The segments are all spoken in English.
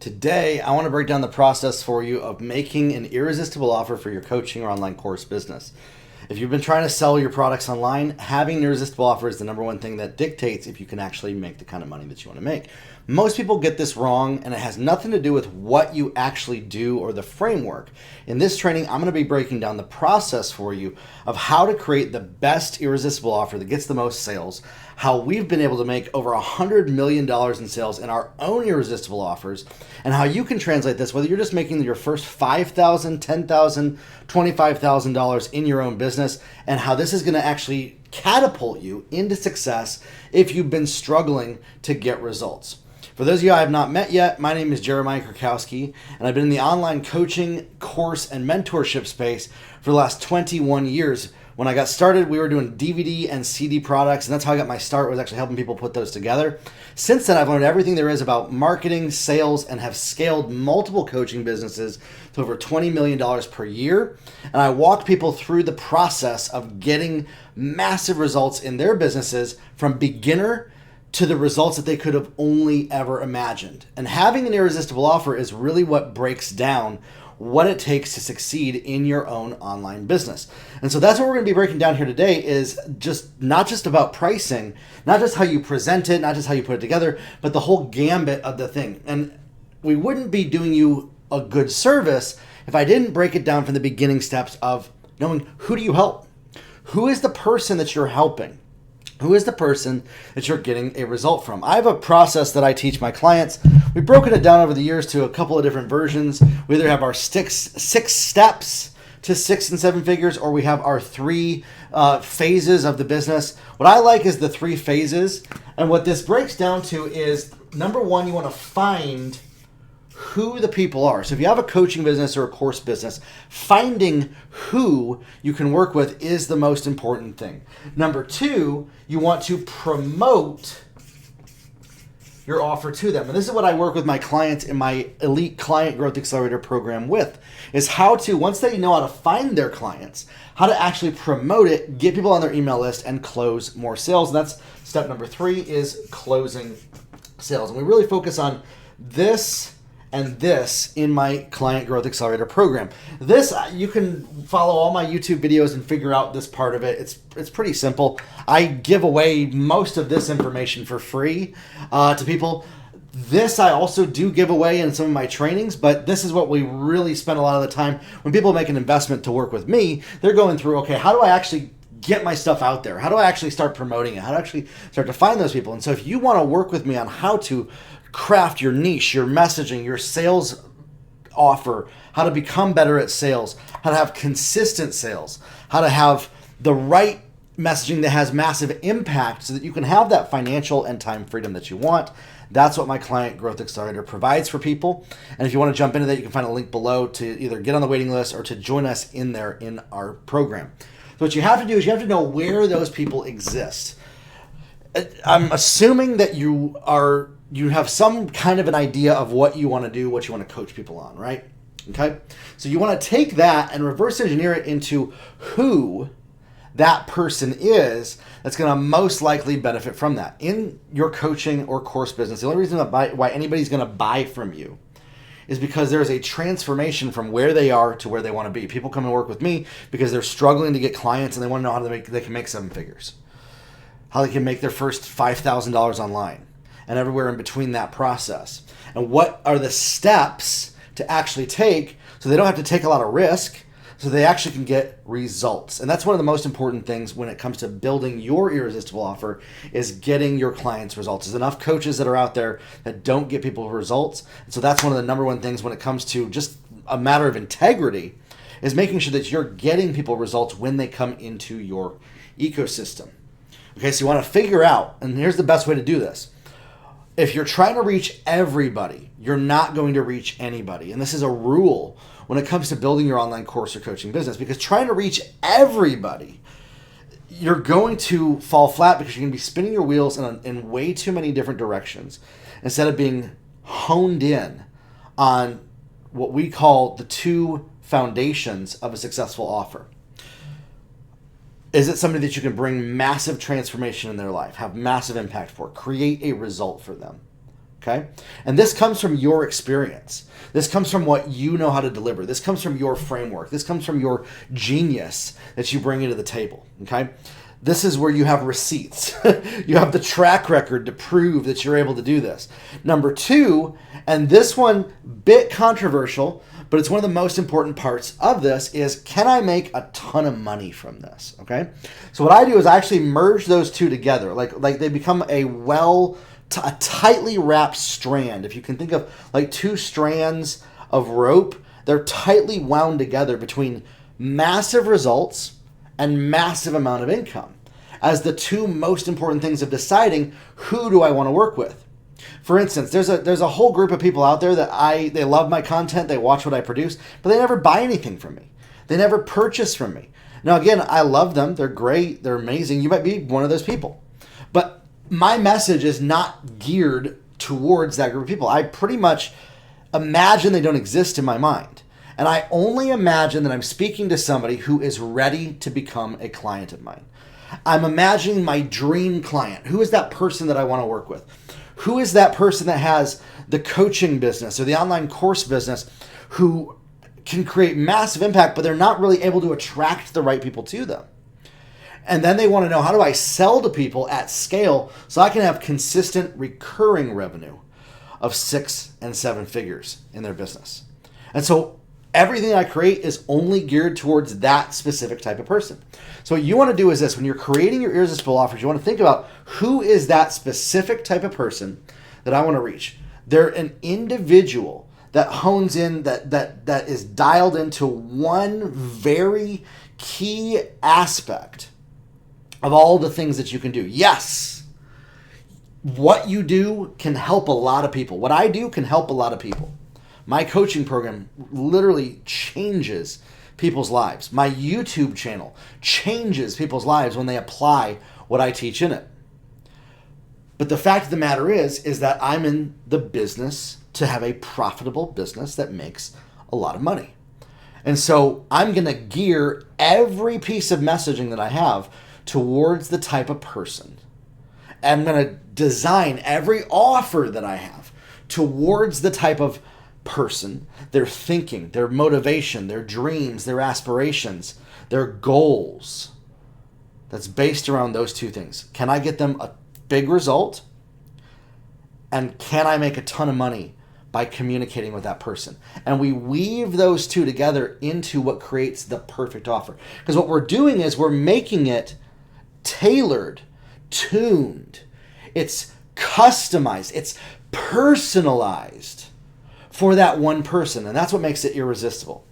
Today, I want to break down the process for you of making an irresistible offer for your coaching or online course business. If you've been trying to sell your products online, having an irresistible offer is the number one thing that dictates if you can actually make the kind of money that you want to make. Most people get this wrong, and it has nothing to do with what you actually do or the framework. In this training, I'm going to be breaking down the process for you of how to create the best irresistible offer that gets the most sales, how we've been able to make over $100 million in sales in our own irresistible offers, and how you can translate this, whether you're just making your first $5,000, $10,000, $25,000 in your own business, and how this is going to actually catapult you into success if you've been struggling to get results. For those of you I have not met yet, my name is Jeremiah Krakowski, and I've been in the online coaching, course, and mentorship space for the last 21 years. When I got started, we were doing DVD and CD products, and that's how I got my start, was actually helping people put those together. Since then, I've learned everything there is about marketing, sales, and have scaled multiple coaching businesses to over $20 million per year. And I walk people through the process of getting massive results in their businesses from beginner to the results that they could have only ever imagined. And having an irresistible offer is really what breaks down what it takes to succeed in your own online business. And so that's what we're going to be breaking down here today, is just not just about pricing, not just how you present it, not just how you put it together, but the whole gambit of the thing. And we wouldn't be doing you a good service if I didn't break it down from the beginning steps of knowing, who do you help? Who is the person that you're helping? Who is the person that you're getting a result from? I have a process that I teach my clients. We've broken it down over the years to a couple of different versions. We either have our six steps to 6 and 7 figures, or we have our 3 phases of the business. What I like is the 3 phases. And what this breaks down to is, number one, you want to find who the people are. So if you have a coaching business or a course business, finding who you can work with is the most important thing. Number 2, you want to promote your offer to them. And this is what I work with my clients in my Elite Client Growth Accelerator program with, is how to, once they know how to find their clients, how to actually promote it, get people on their email list, and close more sales. And that's step number 3, is closing sales. And we really focus on this and this in my Client Growth Accelerator program. This, you can follow all my YouTube videos and figure out this part of it. It's pretty simple. I give away most of this information for free to people. This I also do give away in some of my trainings, but this is what we really spend a lot of the time. When people make an investment to work with me, they're going through, okay, how do I actually get my stuff out there? How do I actually start promoting it? How do I actually start to find those people? And so if you want to work with me on how to craft your niche, your messaging, your sales offer, how to become better at sales, how to have consistent sales, how to have the right messaging that has massive impact so that you can have that financial and time freedom that you want, that's what my Client Growth Accelerator provides for people. And if you want to jump into that, you can find a link below to either get on the waiting list or to join us in there in our program. So what you have to do is you have to know where those people exist. I'm assuming that you have some kind of an idea of what you want to do, what you want to coach people on, right? Okay? So you want to take that and reverse engineer it into who that person is that's going to most likely benefit from that. In your coaching or course business, the only reason why anybody's going to buy from you is because there's a transformation from where they are to where they want to be. People come and work with me because they're struggling to get clients and they want to know how they can make 7 figures, how they can make their first $5,000 online, and everywhere in between that process. And what are the steps to actually take so they don't have to take a lot of risk, so they actually can get results. And that's one of the most important things when it comes to building your irresistible offer, is getting your clients results. There's enough coaches that are out there that don't get people results. And so that's one of the number one things when it comes to just a matter of integrity, is making sure that you're getting people results when they come into your ecosystem. Okay, so you want to figure out, and here's the best way to do this. If you're trying to reach everybody, you're not going to reach anybody. And this is a rule when it comes to building your online course or coaching business, because trying to reach everybody, you're going to fall flat because you're going to be spinning your wheels in way too many different directions instead of being honed in on what we call the 2 foundations of a successful offer. Is it somebody that you can bring massive transformation in their life, have massive impact for, create a result for them? Okay? And this comes from your experience. This comes from what you know how to deliver. This comes from your framework. This comes from your genius that you bring into the table. Okay? This is where you have receipts. You have the track record to prove that you're able to do this. Number two, and this one, bit controversial, but it's one of the most important parts of this, is can I make a ton of money from this? Okay? So what I do is I actually merge those two together. Like they become a tightly wrapped strand. If you can think of like two strands of rope, they're tightly wound together between massive results and massive amount of income as the two most important things of deciding who do I want to work with. For instance, there's a whole group of people out there that they love my content, they watch what I produce, but they never buy anything from me. They never purchase from me. Now again, I love them, they're great, they're amazing. You might be one of those people. But my message is not geared towards that group of people. I pretty much imagine they don't exist in my mind. And I only imagine that I'm speaking to somebody who is ready to become a client of mine. I'm imagining my dream client. Who is that person that I want to work with? Who is that person that has the coaching business or the online course business who can create massive impact, but they're not really able to attract the right people to them? And then they want to know, how do I sell to people at scale so I can have consistent recurring revenue of 6 and 7 figures in their business? And so everything I create is only geared towards that specific type of person. So what you want to do is this: when you're creating your irresistible offers, you want to think about who is that specific type of person that I want to reach. They're an individual that hones in, that is dialed into one very key aspect of all the things that you can do. Yes, what you do can help a lot of people. What I do can help a lot of people. My coaching program literally changes people's lives. My YouTube channel changes people's lives when they apply what I teach in it. But the fact of the matter is that I'm in the business to have a profitable business that makes a lot of money. And so I'm going to gear every piece of messaging that I have towards the type of person. I'm going to design every offer that I have towards the type of person, their thinking, their motivation, their dreams, their aspirations, their goals. That's based around those two things. Can I get them a big result? And can I make a ton of money by communicating with that person? And we weave those two together into what creates the perfect offer. Because what we're doing is we're making it tailored, tuned, it's customized, it's personalized for that one person. And that's what makes it irresistible.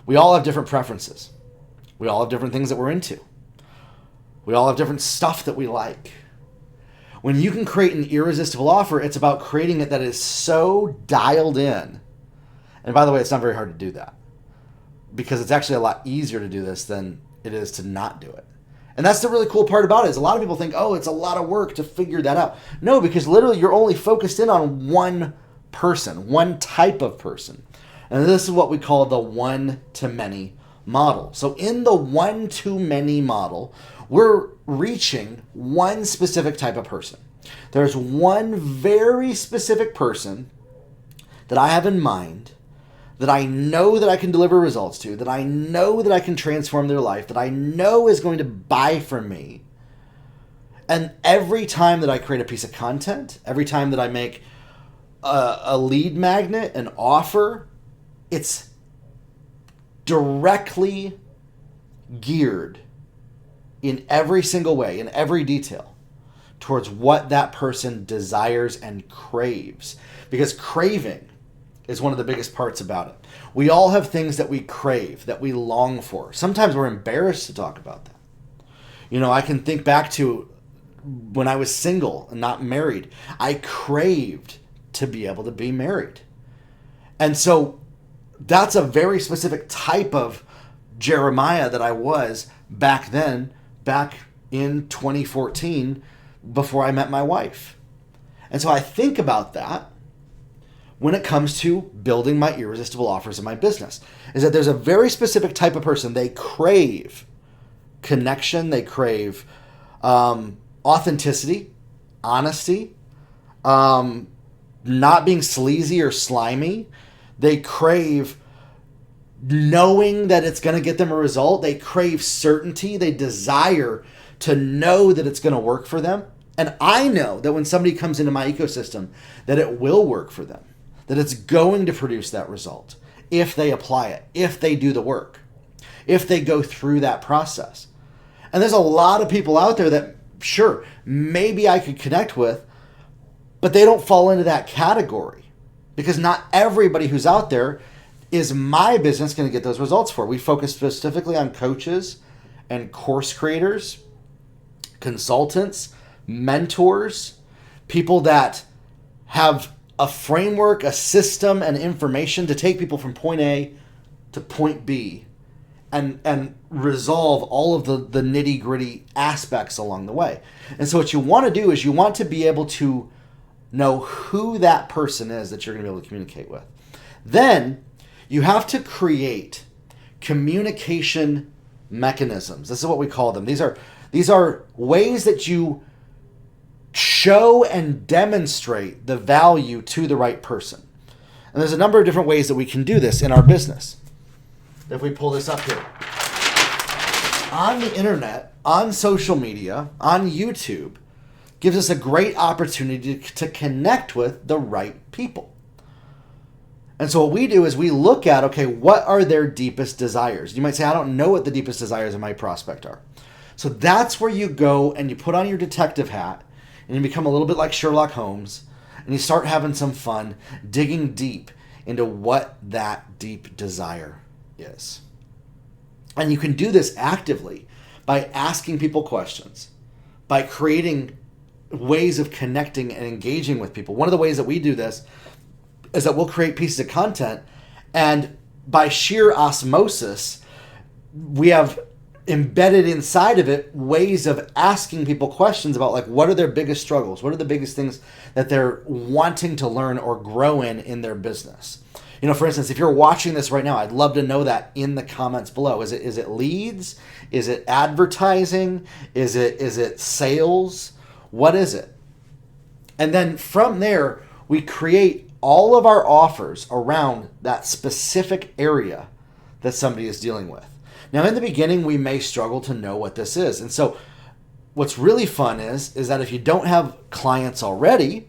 We all have different preferences. We all have different things that we're into. We all have different stuff that we like. When you can create an irresistible offer, it's about creating it that is so dialed in. And by the way, it's not very hard to do that, because it's actually a lot easier to do this than it is to not do it. And that's the really cool part about it, is a lot of people think, oh, it's a lot of work to figure that out. No, because literally you're only focused in on one person, one type of person. And this is what we call the one-to-many model. So in the one-to-many model, we're reaching one specific type of person. There's one very specific person that I have in mind, that I know that I can deliver results to, that I know that I can transform their life, that I know is going to buy from me. And every time that I create a piece of content, every time that I make a lead magnet, an offer, it's directly geared in every single way, in every detail, towards what that person desires and craves. Because craving is one of the biggest parts about it. We all have things that we crave, that we long for. Sometimes we're embarrassed to talk about that. You know, I can think back to when I was single and not married. I craved to be able to be married. And so that's a very specific type of Jeremiah that I was back then, back in 2014, before I met my wife. And so I think about that when it comes to building my irresistible offers in my business, is that there's a very specific type of person. They crave connection. They crave authenticity, honesty. not being sleazy or slimy. They crave knowing that it's going to get them a result. They crave certainty. They desire to know that it's going to work for them. And I know that when somebody comes into my ecosystem, that it will work for them, that it's going to produce that result if they apply it, if they do the work, if they go through that process. And there's a lot of people out there that, sure, maybe I could connect with, but they don't fall into that category, because not everybody who's out there is my business going to get those results for. We focus specifically on coaches and course creators, consultants, mentors, people that have a framework, a system, and information to take people from point A to point B and resolve all of the nitty-gritty aspects along the way. And so what you want to do is you want to be able to know who that person is that you're going to be able to communicate with. Then you have to create communication mechanisms. This is what we call them. These are ways that you show and demonstrate the value to the right person. And there's a number of different ways that we can do this in our business. If we pull this up here. On the internet, on social media, on YouTube, gives us a great opportunity to connect with the right people. And so what we do is we look at, okay, what are their deepest desires? You might say, I don't know what the deepest desires of my prospect are. So that's where you go and you put on your detective hat and you become a little bit like Sherlock Holmes and you start having some fun digging deep into what that deep desire is. And you can do this actively by asking people questions, by creating ways of connecting and engaging with people. One of the ways that we do this is that we'll create pieces of content, and by sheer osmosis, we have embedded inside of it ways of asking people questions about, like, what are their biggest struggles? What are the biggest things that they're wanting to learn or grow in their business? You know, for instance, if you're watching this right now, I'd love to know that in the comments below. Is it leads? Is it advertising? Is it sales? What is it? And then from there, we create all of our offers around that specific area that somebody is dealing with. Now, in the beginning, we may struggle to know what this is. And so what's really fun is that if you don't have clients already,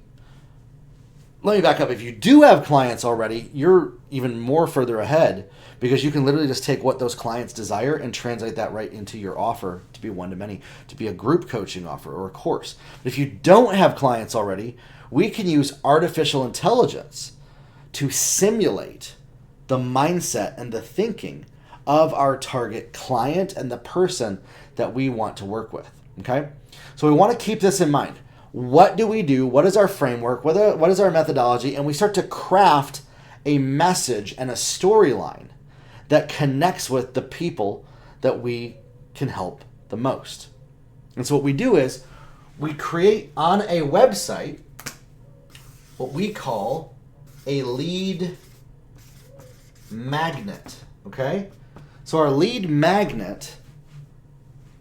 let me back up. If you do have clients already, you're even more further ahead, because you can literally just take what those clients desire and translate that right into your offer to be one-to-many, to be a group coaching offer or a course. But if you don't have clients already, we can use artificial intelligence to simulate the mindset and the thinking of our target client and the person that we want to work with. Okay? So we want to keep this in mind. What do we do? What is our framework? What is our methodology? And we start to craft a message and a storyline that connects with the people that we can help the most. And so what we do is we create on a website what we call a lead magnet. Okay? So our lead magnet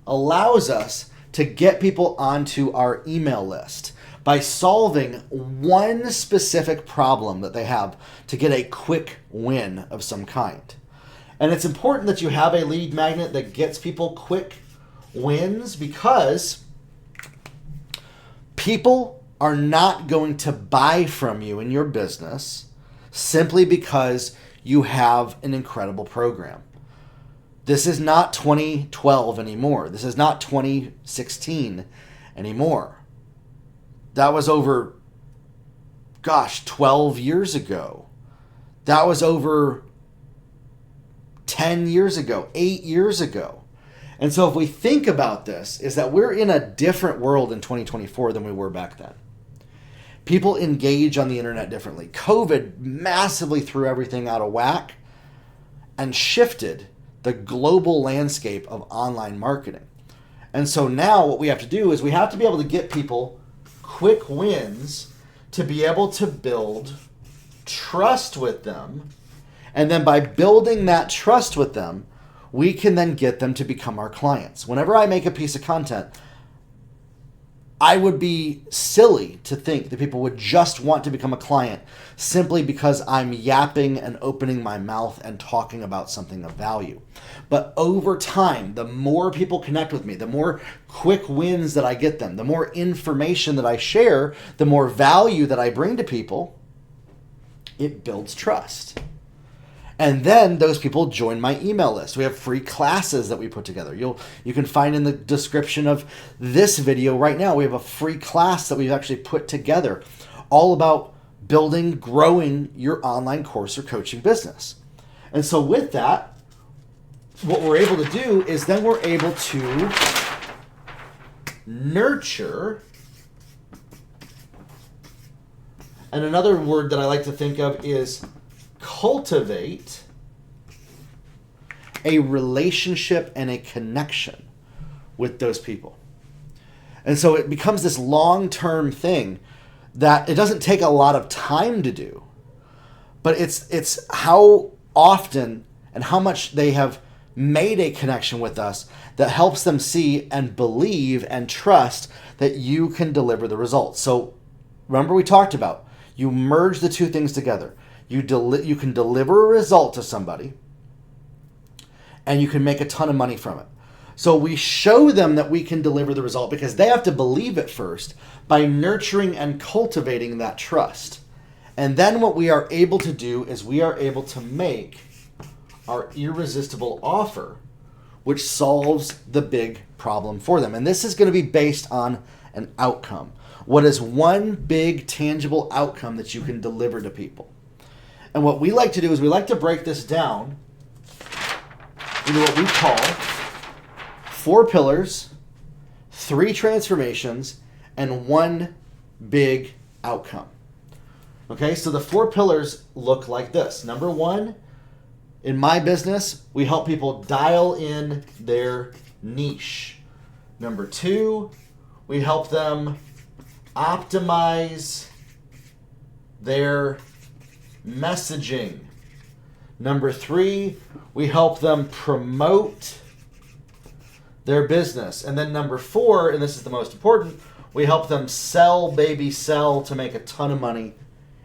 allows us to get people onto our email list by solving one specific problem that they have to get a quick win of some kind. And it's important that you have a lead magnet that gets people quick wins, because people are not going to buy from you in your business simply because you have an incredible program. This is not 2012 anymore. This is not 2016 anymore. That was over, 12 years ago. That was over 10 years ago, 8 years ago. And so if we think about this, is that we're in a different world in 2024 than we were back then. People engage on the internet differently. COVID massively threw everything out of whack and shifted the global landscape of online marketing. And so now what we have to do is we have to be able to get people quick wins to be able to build trust with them. And then by building that trust with them, we can then get them to become our clients. Whenever I make a piece of content, I would be silly to think that people would just want to become a client simply because I'm yapping and opening my mouth and talking about something of value. But over time, the more people connect with me, the more quick wins that I get them, the more information that I share, the more value that I bring to people, it builds trust. And then those people join my email list. We have free classes that we put together. You can find in the description of this video right now, we have a free class that we've actually put together all about building, growing your online course or coaching business. And so with that, what we're able to do is then we're able to nurture. And another word that I like to think of is cultivate a relationship and a connection with those people. And so it becomes this long-term thing that it doesn't take a lot of time to do, but it's how often and how much they have made a connection with us that helps them see and believe and trust that you can deliver the results. So remember we talked about, you merge the two things together. You can deliver a result to somebody and you can make a ton of money from it. So we show them that we can deliver the result because they have to believe it first by nurturing and cultivating that trust. And then what we are able to do is we are able to make our irresistible offer, which solves the big problem for them. And this is going to be based on an outcome. What is one big tangible outcome that you can deliver to people? And what we like to do is we like to break this down into what we call 4 pillars, 3 transformations, and 1 big outcome. Okay, so the 4 pillars look like this. Number 1, in my business, we help people dial in their niche. Number 2, we help them optimize their messaging. Number 3, we help them promote their business. And then number 4, and this is the most important, we help them sell, baby, sell to make a ton of money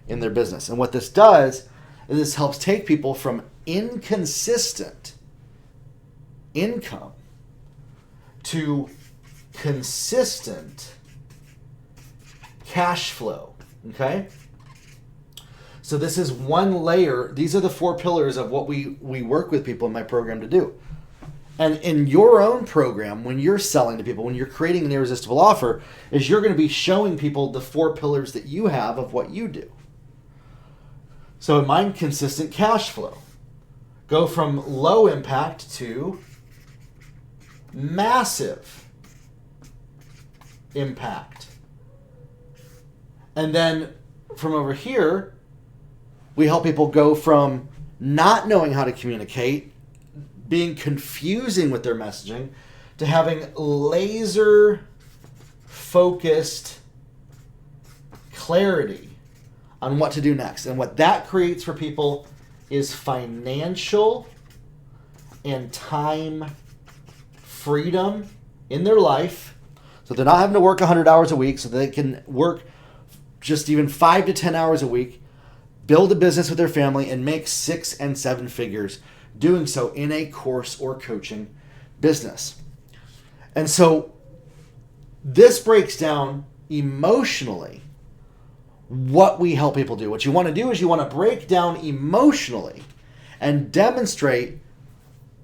in their business. And what this does is this helps take people from inconsistent income to consistent cash flow. Okay? So this is one layer. These are the 4 pillars of what we work with people in my program to do. And in your own program, when you're selling to people, when you're creating an irresistible offer, is you're going to be showing people the 4 pillars that you have of what you do. So in mine, consistent cash flow. Go from low impact to massive impact. And then from over here, we help people go from not knowing how to communicate, being confusing with their messaging, to having laser focused clarity on what to do next. And what that creates for people is financial and time freedom in their life. So they're not having to work 100 hours a week, so they can work just even 5 to 10 hours a week, build a business with their family, and make 6 and 7 figures doing so in a course or coaching business. And so this breaks down emotionally what we help people do. What you want to do is you want to break down emotionally and demonstrate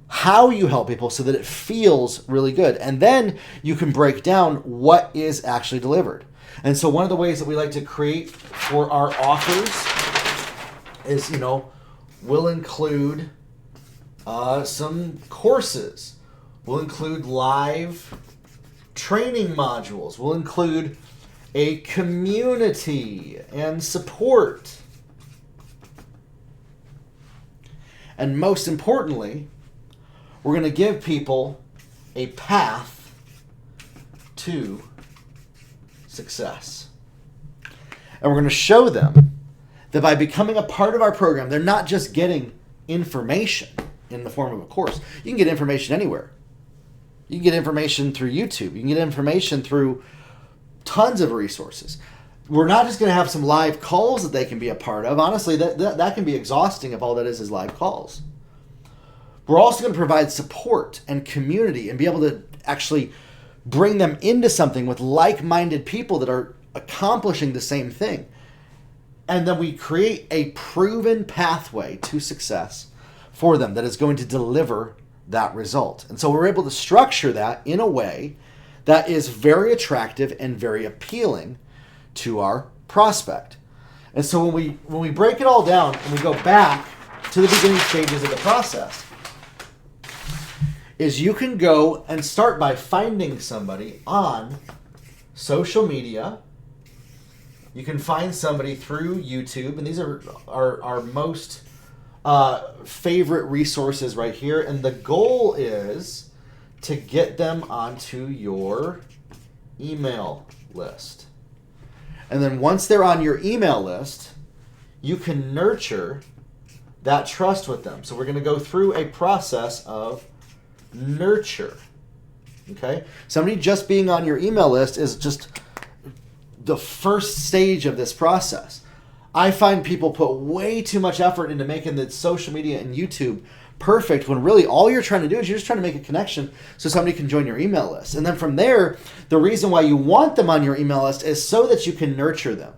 how you help people so that it feels really good. And then you can break down what is actually delivered. And so one of the ways that we like to create for our offers is, we'll include some courses. We'll include live training modules. We'll include a community and support. And most importantly, we're going to give people a path to success. And we're going to show them that by becoming a part of our program, they're not just getting information in the form of a course. You can get information anywhere. You can get information through YouTube. You can get information through tons of resources. We're not just going to have some live calls that they can be a part of. Honestly, that can be exhausting if all that is live calls. We're also going to provide support and community and be able to actually bring them into something with like-minded people that are accomplishing the same thing. And then we create a proven pathway to success for them that is going to deliver that result. And so we're able to structure that in a way that is very attractive and very appealing to our prospect. And so when we break it all down and we go back to the beginning stages of the process, is you can go and start by finding somebody on social media. You can find somebody through YouTube, and these are our most favorite resources right here. And the goal is to get them onto your email list. And then once they're on your email list, you can nurture that trust with them. So we're going to go through a process of nurture. Okay? Somebody just being on your email list is just the first stage of this process. I find people put way too much effort into making the social media and YouTube perfect when really all you're trying to do is you're just trying to make a connection so somebody can join your email list. And then from there, the reason why you want them on your email list is so that you can nurture them,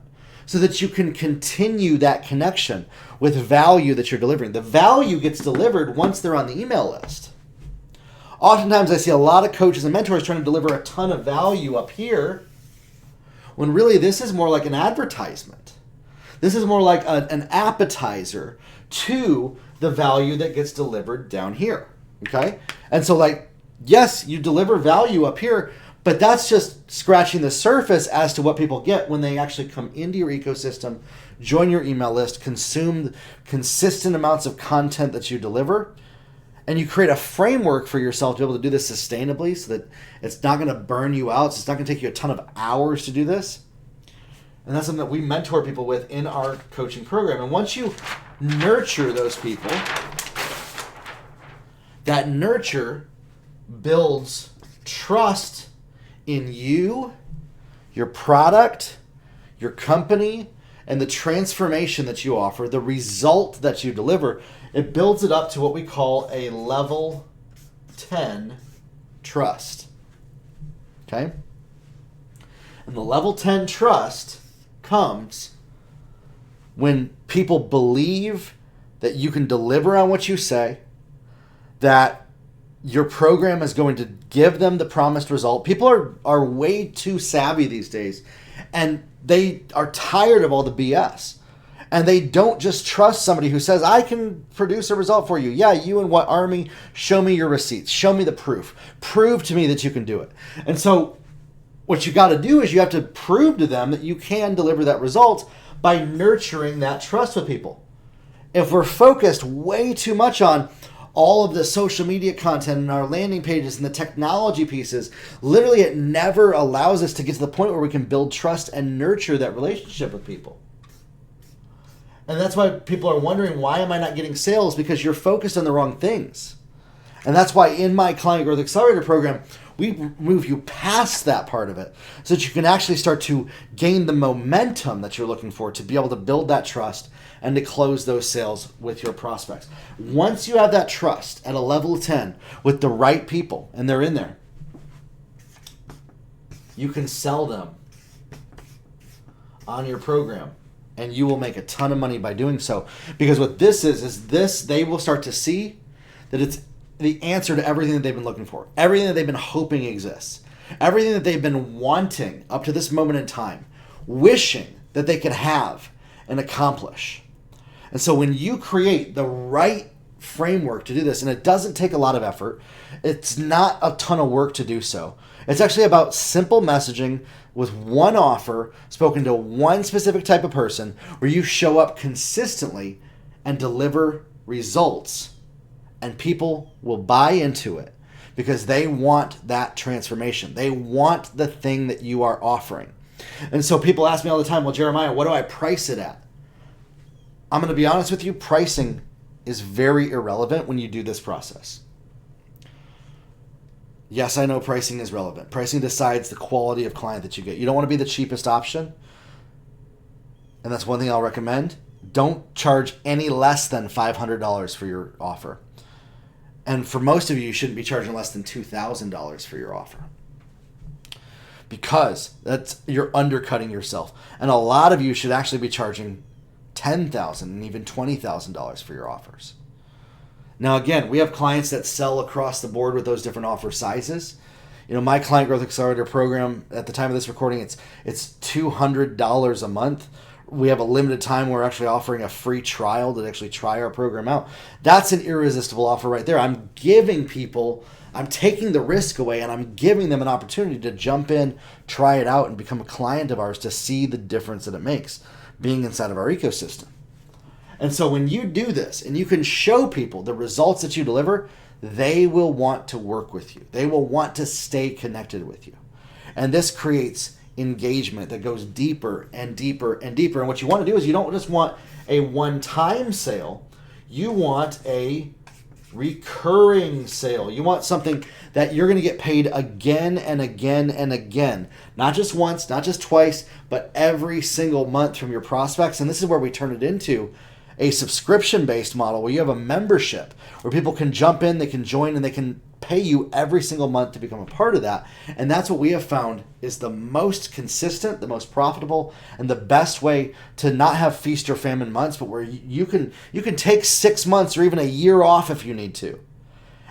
so that you can continue that connection with value that you're delivering. The value gets delivered once they're on the email list. Oftentimes I see a lot of coaches and mentors trying to deliver a ton of value up here when really this is more like an advertisement. This is more like an appetizer to the value that gets delivered down here, okay? And so like, yes, you deliver value up here, but that's just scratching the surface as to what people get when they actually come into your ecosystem, join your email list, consume consistent amounts of content that you deliver, and you create a framework for yourself to be able to do this sustainably so that it's not going to burn you out. So it's not going to take you a ton of hours to do this. And that's something that we mentor people with in our coaching program. And once you nurture those people, that nurture builds trust in you, your product, your company, and the transformation that you offer, the result that you deliver. It builds it up to what we call a level 10 trust. Okay? And the level 10 trust comes when people believe that you can deliver on what you say, that your program is going to give them the promised result. People are way too savvy these days, and they are tired of all the BS. And they don't just trust somebody who says, I can produce a result for you. Yeah, you and what army? Show me your receipts. Show me the proof. Prove to me that you can do it. And so what you got to do is you have to prove to them that you can deliver that result by nurturing that trust with people. If we're focused way too much on all of the social media content and our landing pages and the technology pieces, literally it never allows us to get to the point where we can build trust and nurture that relationship with people. And that's why people are wondering, why am I not getting sales? Because you're focused on the wrong things. And that's why in my Client Growth Accelerator program, we move you past that part of it so that you can actually start to gain the momentum that you're looking for to be able to build that trust and to close those sales with your prospects. Once you have that trust at a level of 10 with the right people, and they're in there, you can sell them on your program. And you will make a ton of money by doing so. Because what this is this, they will start to see that it's the answer to everything that they've been looking for. Everything that they've been hoping exists. Everything that they've been wanting up to this moment in time. Wishing that they could have and accomplish. And so when you create the right framework to do this, and it doesn't take a lot of effort, it's not a ton of work to do so. It's actually about simple messaging with one offer spoken to one specific type of person where you show up consistently and deliver results, and people will buy into it because they want that transformation. They want the thing that you are offering. And so people ask me all the time, well, Jeremiah, what do I price it at? I'm going to be honest with you, pricing is very irrelevant when you do this process. Yes, I know pricing is relevant. Pricing decides the quality of client that you get. You don't want to be the cheapest option. And that's one thing I'll recommend. Don't charge any less than $500 for your offer. And for most of you, you shouldn't be charging less than $2,000 for your offer, because you're undercutting yourself. And a lot of you should actually be charging $10,000 and even $20,000 for your offers. Now, again, we have clients that sell across the board with those different offer sizes. My Client Growth Accelerator program, at the time of this recording, it's $200 a month. We have a limited time. We're actually offering a free trial to actually try our program out. That's an irresistible offer right there. I'm taking the risk away, and I'm giving them an opportunity to jump in, try it out, and become a client of ours to see the difference that it makes being inside of our ecosystem. And so when you do this and you can show people the results that you deliver, they will want to work with you. They will want to stay connected with you. And this creates engagement that goes deeper and deeper and deeper. And what you want to do is you don't just want a one-time sale. You want a recurring sale. You want something that you're going to get paid again and again and again. Not just once, not just twice, but every single month from your prospects. And this is where we turn it into a subscription-based model where you have a membership where people can jump in, they can join, and they can pay you every single month to become a part of that. And that's what we have found is the most consistent, the most profitable, and the best way to not have feast or famine months, but where you can take 6 months or even a year off if you need to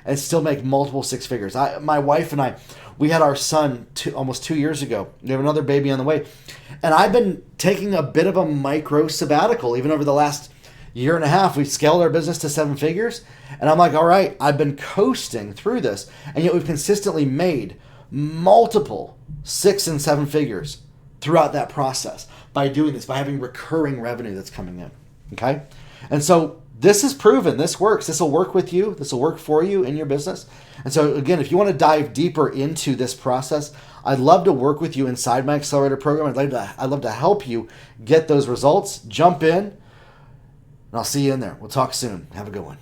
and still make multiple six figures. My wife and I, we had our son almost 2 years ago. We have another baby on the way. And I've been taking a bit of a micro sabbatical even over the last year and a half. We've scaled our business to 7 figures. And I'm like, all right, I've been coasting through this. And yet we've consistently made multiple 6 and 7 figures throughout that process by doing this, by having recurring revenue that's coming in. Okay? And so this is proven. This works. This will work with you. This will work for you in your business. And so again, if you want to dive deeper into this process, I'd love to work with you inside my accelerator program. I'd love to help you get those results. Jump in. And I'll see you in there. We'll talk soon. Have a good one.